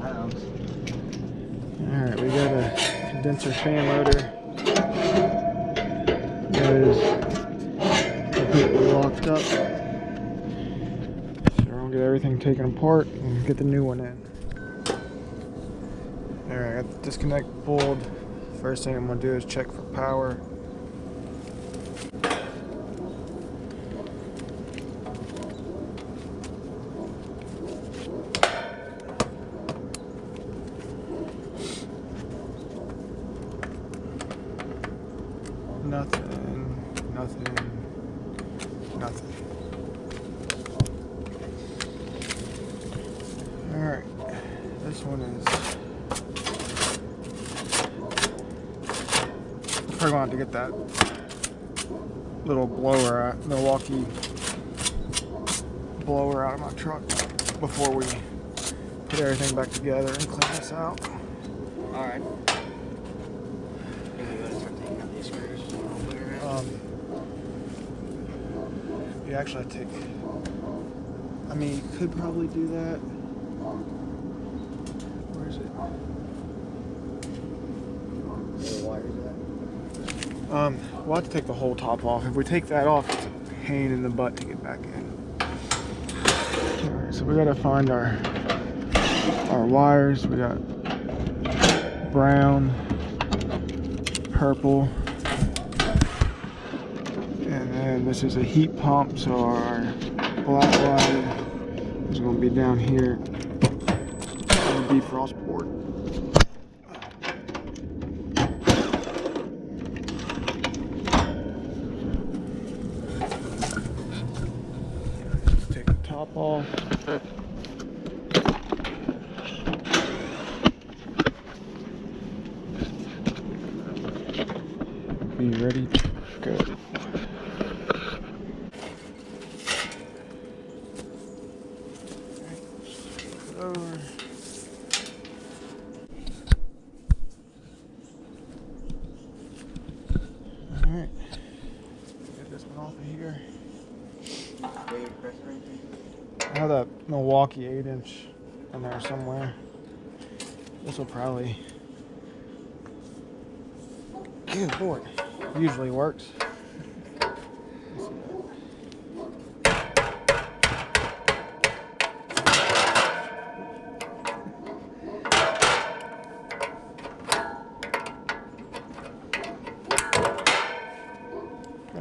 pounds. Alright, we got a condenser fan motor that is completely locked up. So we're gonna get everything taken apart and get the new one in. Alright, I got the disconnect pulled. First thing I'm gonna do is check for power. Nothing. Alright, this one is probably going to have to get that little blower, Milwaukee blower out of my truck before we put everything back together and clean this out. Alright. You actually take, I mean, you could probably do that. Where is it? Where the wire is at? We'll have to take the whole top off. If we take that off, it's a pain in the butt to get back in. Alright, so we gotta find our wires. We got brown, purple, and this is a heat pump, so our black wire is going to be down here on the defrost board. Let's take the top off. Be ready to go. Alright, get this one off of here. I have that Milwaukee 8-inch in there somewhere. This will probably, good lord, usually works.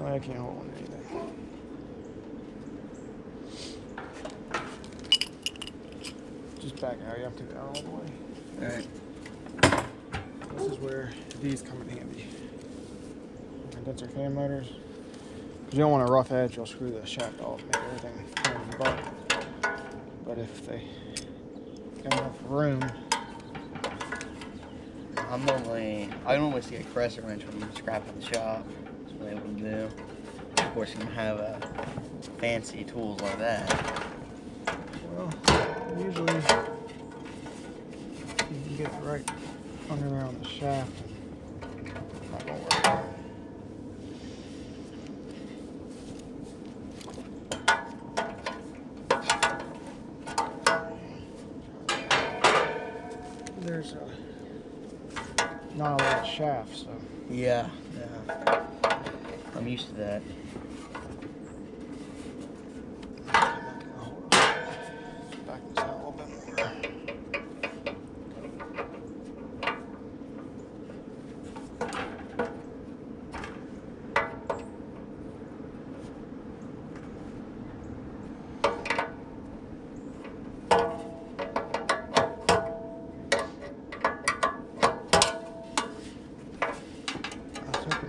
I can't hold on to anything. Just back out, you have to go all the way. Alright. This is where these come in handy. Condenser fan motors. Because you don't want a rough edge, you'll screw the shaft off, make everything turn in the butt. But if they got enough room. I normally see a crescent wrench when you scrap in the shop. That's what they would do. Of course, you can have fancy tools like that. Well, usually you can get it right under there on the shaft. Not gonna work. There's not a lot of shafts, so. Yeah. I'm used to that. Back this out a little bit more.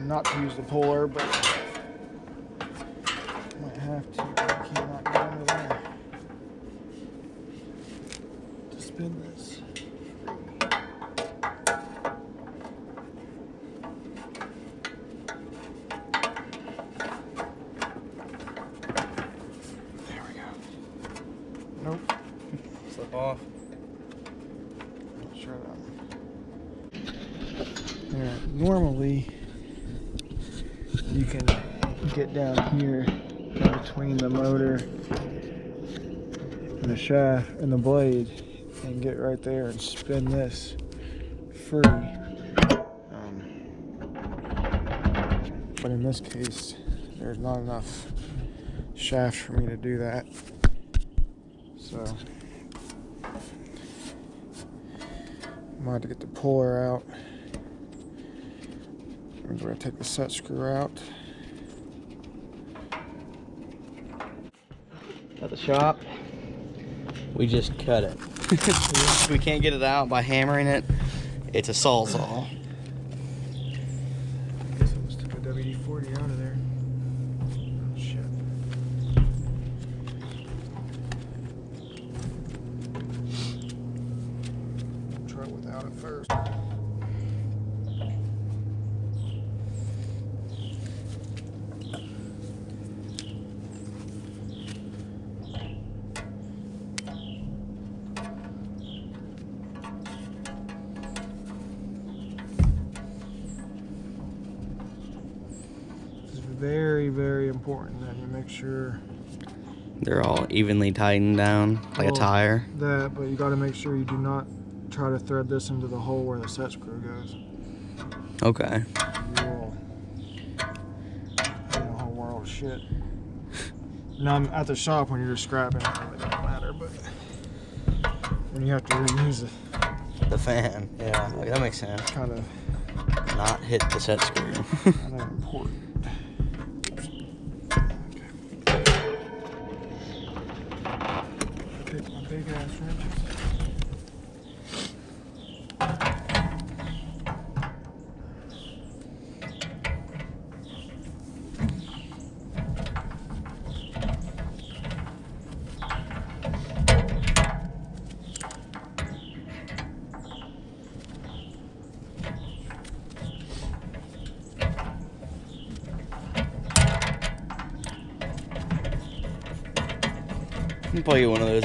Not to use the puller, but might have to. I cannot get under there to spin this. There we go. Nope. Slip off. Not sure that one. There. Normally, you can get down here between the motor and the shaft and the blade and get right there and spin this free. But in this case, there's not enough shaft for me to do that. So I'm going to get the puller out. I'm going to take the set screw out. At the shop, we just cut it. We can't get it out by hammering it. It's a sawzall. I guess I just took a WD-40 out of there. Oh, shit. I'll try it without it first. Very, very important that you make sure They're all evenly tightened down like a tire. that, but you got to make sure you do not try to thread this into the hole where the set screw goes. Okay. You will have a whole world of shit. Now I'm at the shop when you're just scrapping, it really doesn't matter, but when you have to reuse it, The fan. Yeah, that makes sense. kind of Not hit the set screw. important. Take my big ass wrenches. You can probably get one of those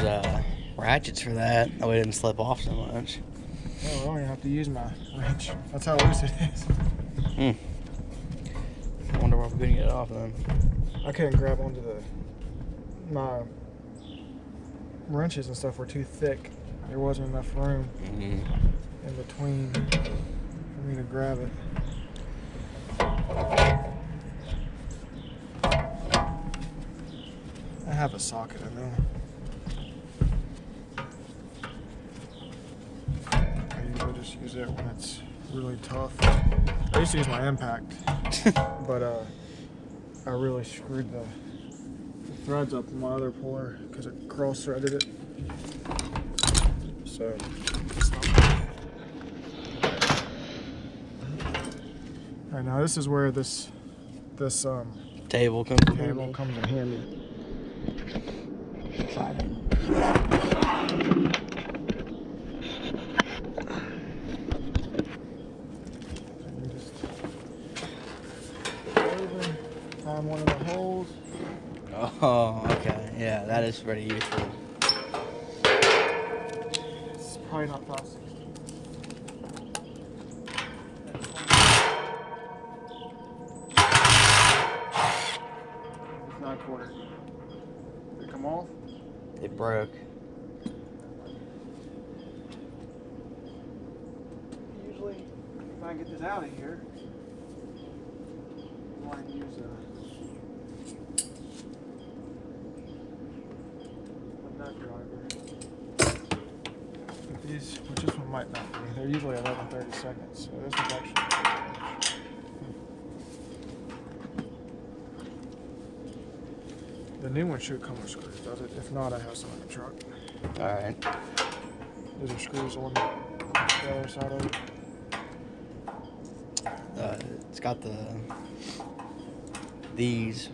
ratchets for that. That way it didn't slip off so much. Oh, I don't even have to use my wrench. That's how loose it is. I wonder where we're gonna get it off then. I couldn't grab onto my wrenches and stuff were too thick. There wasn't enough room in between for me to grab it. I have a socket, I know. I usually just use it when it's really tough. I used to use my impact, but I really screwed the threads up in my other puller because it cross-threaded it. So it's not bad. All right, now this is where this Table comes in handy. table comes in handy. Find one of the holes. Oh, okay. Yeah, that is pretty useful. It's probably not fast. It's not quarter. Did it come off? It broke. Usually, if I get this out of here, I want to use a nut driver. These, which this one might not be, they're usually 11/30 seconds, so this is actually. The new one should come with screws, does it? If not, I have some in the truck. Alright. Those are screws on the other side of it. It's got these.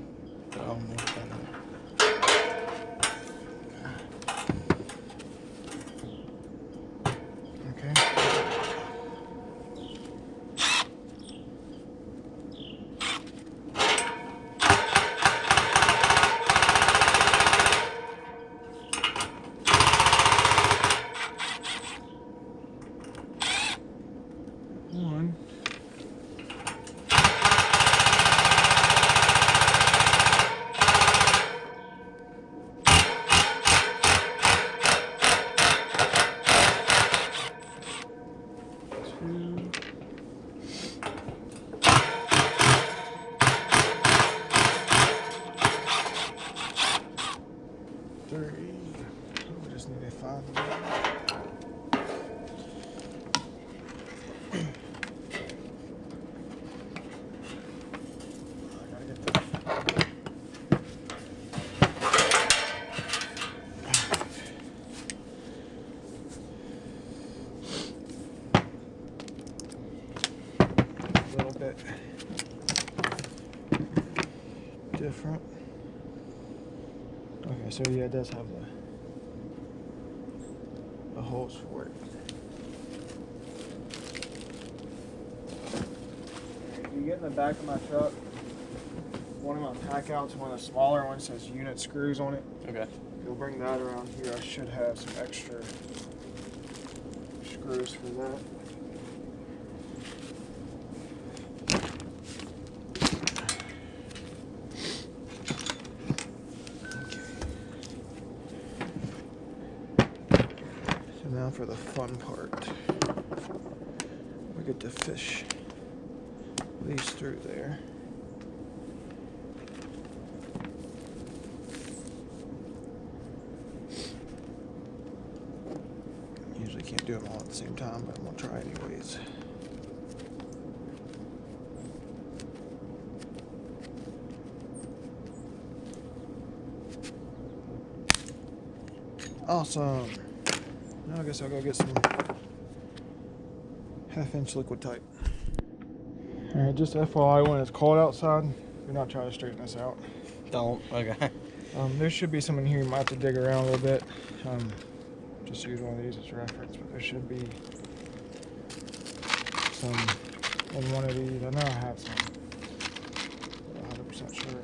Okay. One. bit different. Okay, so yeah, it does have the holes for it. You get in the back of my truck, one of my pack outs, one of the smaller ones says unit screws on it. Okay. You'll bring that around here. I should have some extra screws for that. So now for the fun part. We get to fish these through there. Usually can't do them all at the same time, but we'll try anyways. Awesome. Now I guess I'll go get some 1/2-inch liquid type. Alright, just FYI, when it's cold outside, do not try to straighten this out. Don't. Okay. There should be some in here. You might have to dig around a little bit. Just use one of these as a reference, but there should be some in one of these. I know I have some. I'm not 100% sure.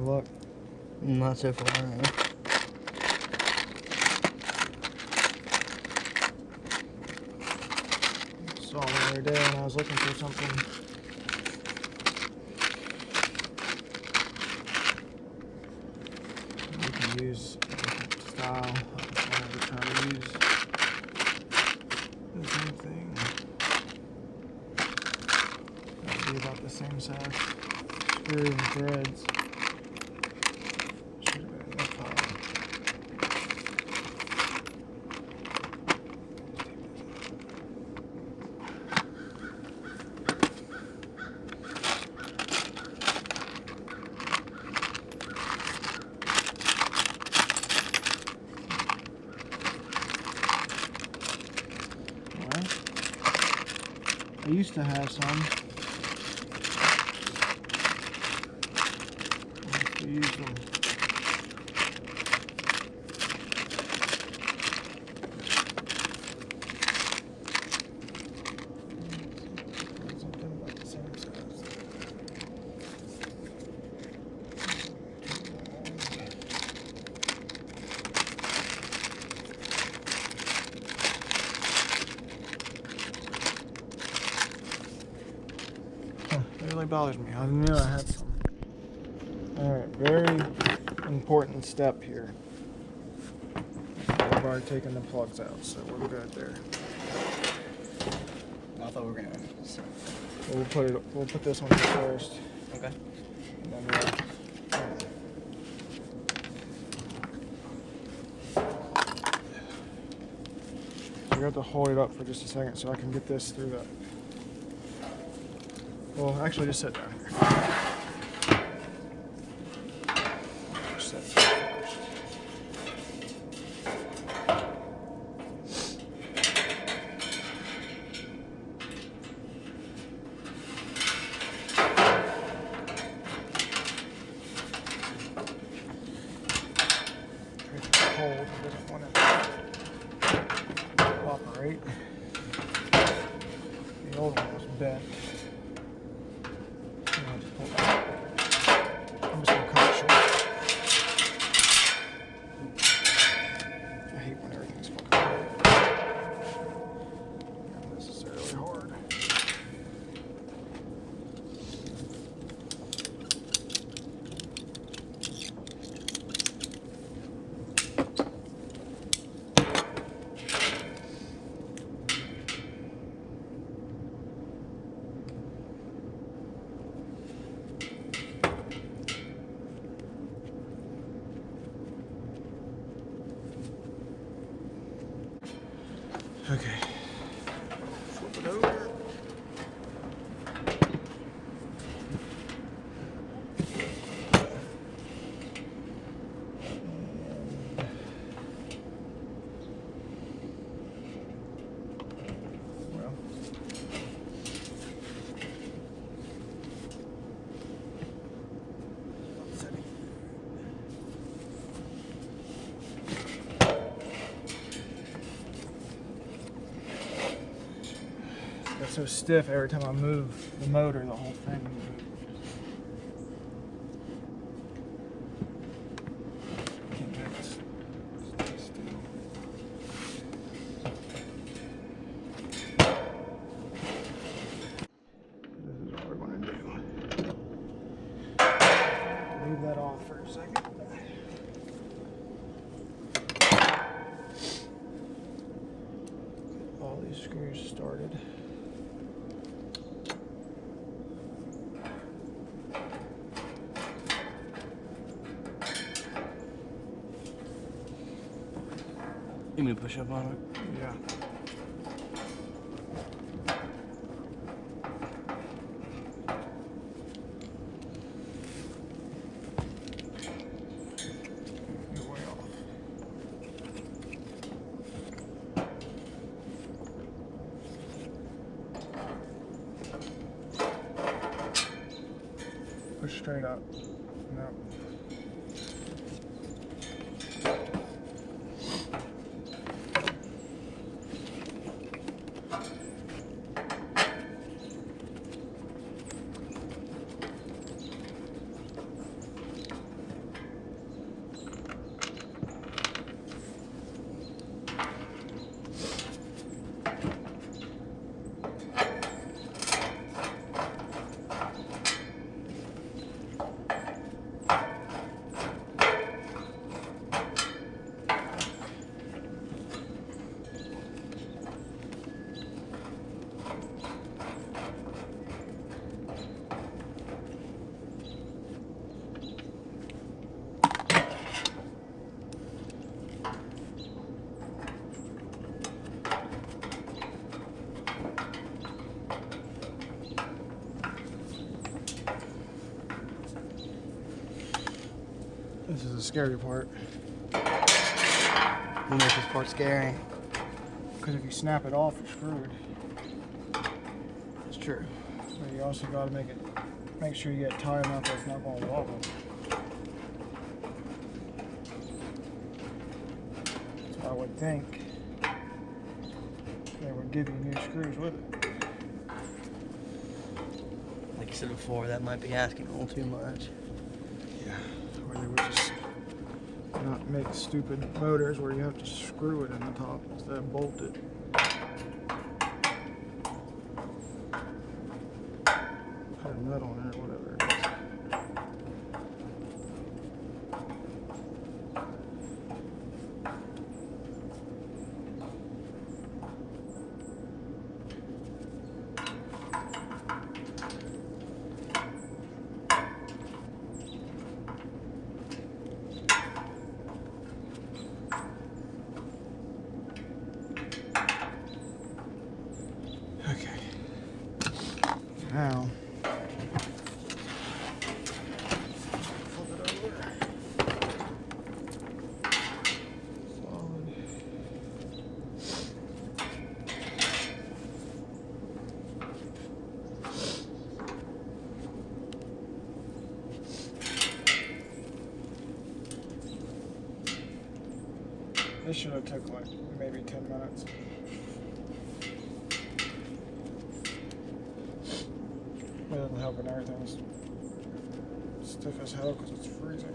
Look. Not so far. No. Saw them the other day when I was looking for something. You can use a different style. I wanted to try to use the same thing. That'd be about the same size screw and threads. I used to have some. I used to use them. Something about the same size. It really bothers me. I knew I had some. Alright, very important step here. I've already taken the plugs out, so we're good there. I thought we were gonna. We'll put this one first. Okay. And then we have to hold it up for just a second so I can get this through the. Well, actually, just sit down here. Just sit down first. It's cold. It doesn't want to operate. The old one was bent. I'm just gonna cut it short. I hate when everything's fucking unnecessarily hard. Okay. Flip it over. Well. It's so stiff every time I move the motor, the whole thing moves. Can't get it to stay still. This is what we're going to do. Leave that off for a second. Get all these screws started. You mean push up on it? Yeah. You're way off. Push straight up. No. This is the scary part. What makes this part scary? Because if you snap it off, you're screwed. It's true. But you also got to make sure you get tight enough that it's not going to wobble. So I would think they would give you new screws with it. Like you said before, that might be asking a little too much. Yeah, or they would just not make stupid motors where you have to screw it in the top instead of bolt it. Put a nut on it or whatever it is. Now, flip it over. Solid. This should have took like maybe 10 minutes. But it doesn't help when everything's stiff as hell because it's freezing.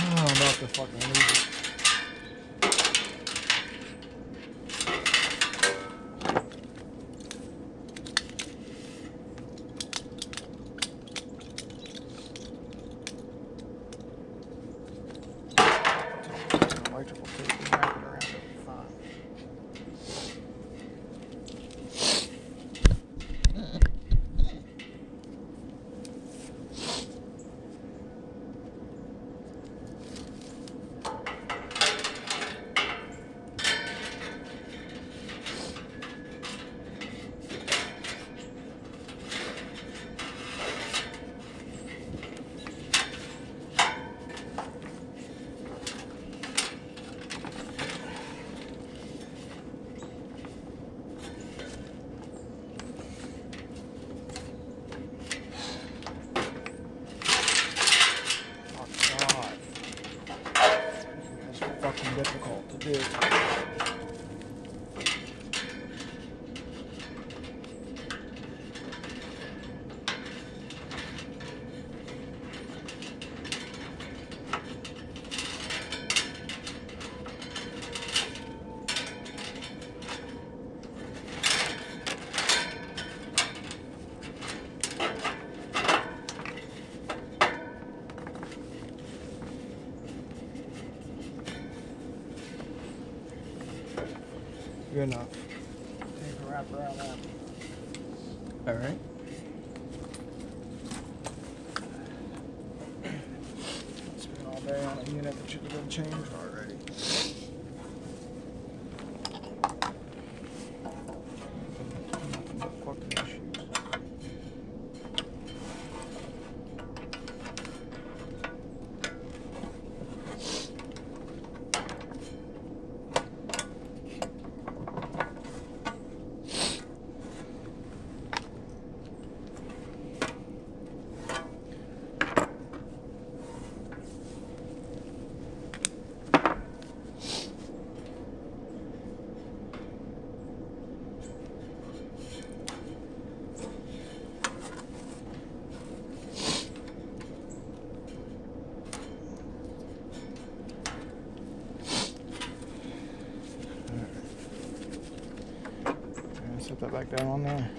Oh, I'm about to fucking lose it. Electrical tape and wrap it around it. Fine. Difficult to do. Good enough. Take a wrap around that. All right. Spent all day on a unit that should have been changed already. Nothing but fucking issues. Set that back down on there.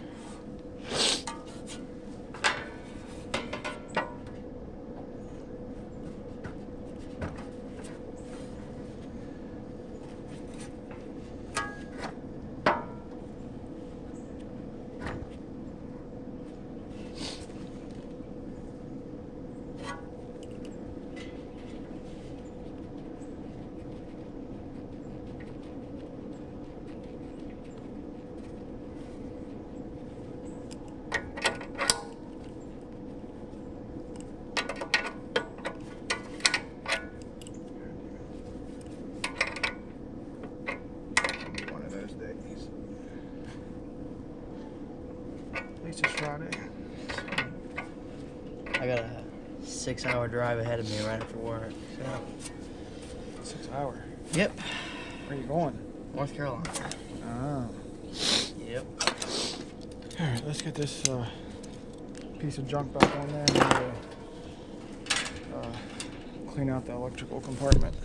It's Friday. I got a 6-hour drive ahead of me right after work. So. 6 hours? Yep. Where are you going? North Carolina. Oh. Yep. Alright, let's get this piece of junk back on there, and clean out the electrical compartment.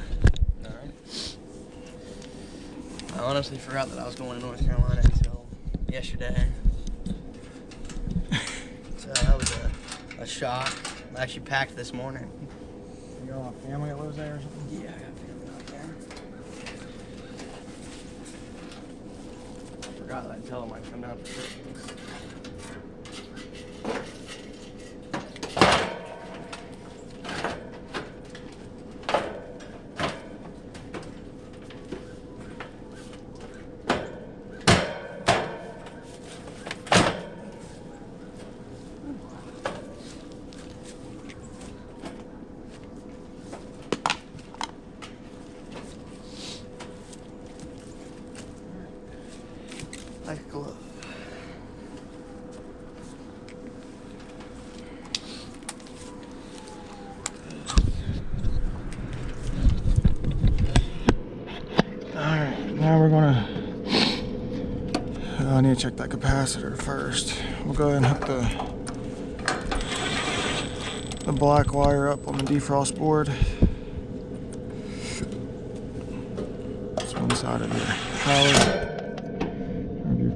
Alright. I honestly forgot that I was going to North Carolina until yesterday. So that was a shock. I actually packed this morning. You got a family that lives there or something? Yeah, I got family out there. I forgot that I'd tell them I'd come down for Christmas. Like a glove. Alright, now we're gonna I need to check that capacitor first. We'll go ahead and hook the black wire up on the defrost board. It's one side of your power.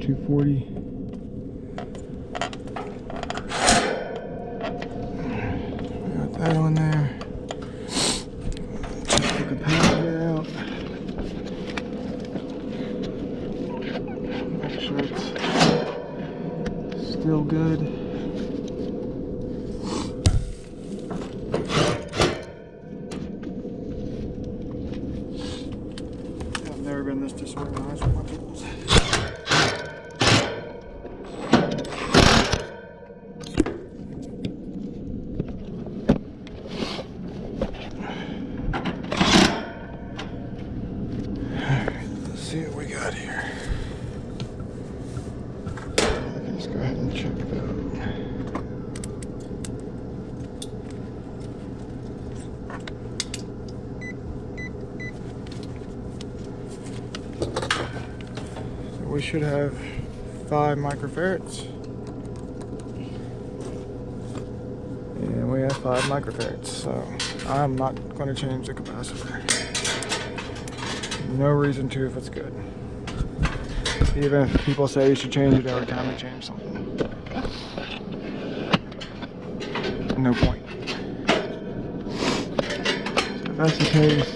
240. Got that on there. Check the capacitor out. Make sure it's still good. I've never been this disorganized with my tools. See what we got here. Let's go ahead and check it out. So we should have 5 microfarads. And we have 5 microfarads, so I'm not going to change the capacitor. No reason to if it's good. Even if people say you should change it every time you change something. No point. So if that's the case,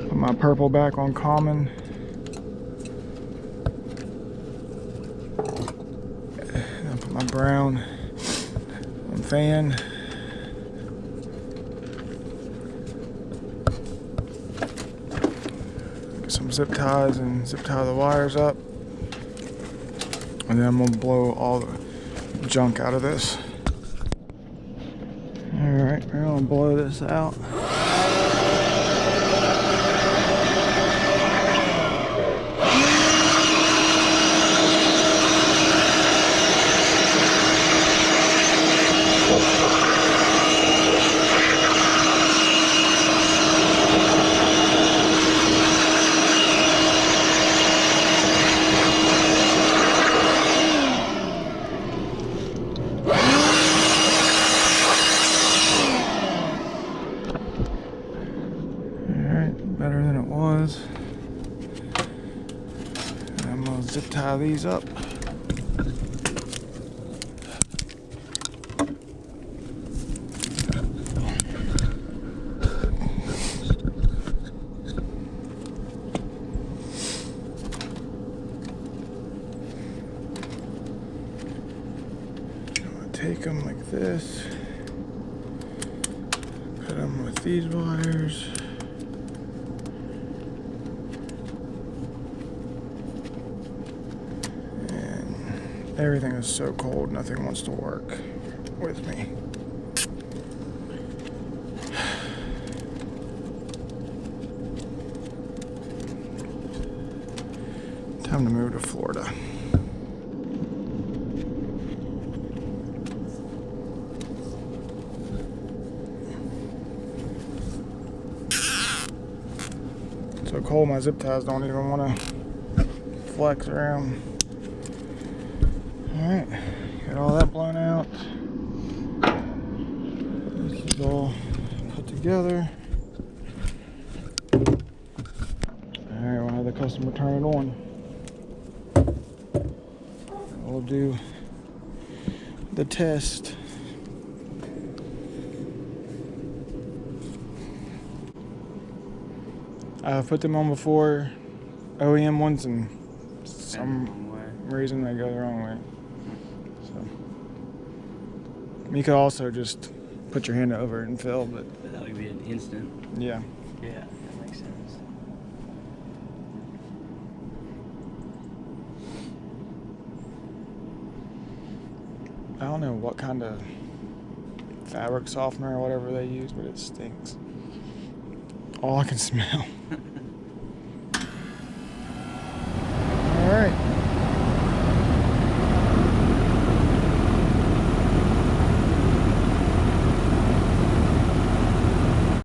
put my purple back on common. And put my brown on fan. Some zip ties and zip tie the wires up, and then I'm gonna blow all the junk out of this. Alright, we're gonna blow this out. Better than it was. And I'm gonna zip tie these up. I'm gonna take them like this, put them with these wires. Everything is so cold, nothing wants to work with me. Time to move to Florida. So cold, my zip ties don't even want to flex around. Alright, got all that blown out. all put together. Alright, we'll have the customer turn it on. We'll do the test. I've put them on before, OEM ones, and some reason they go the wrong way. So you could also just put your hand over it and fill, but that would be an instant. Yeah. Yeah, that makes sense. I don't know what kind of fabric softener or whatever they use, but it stinks. All I can smell.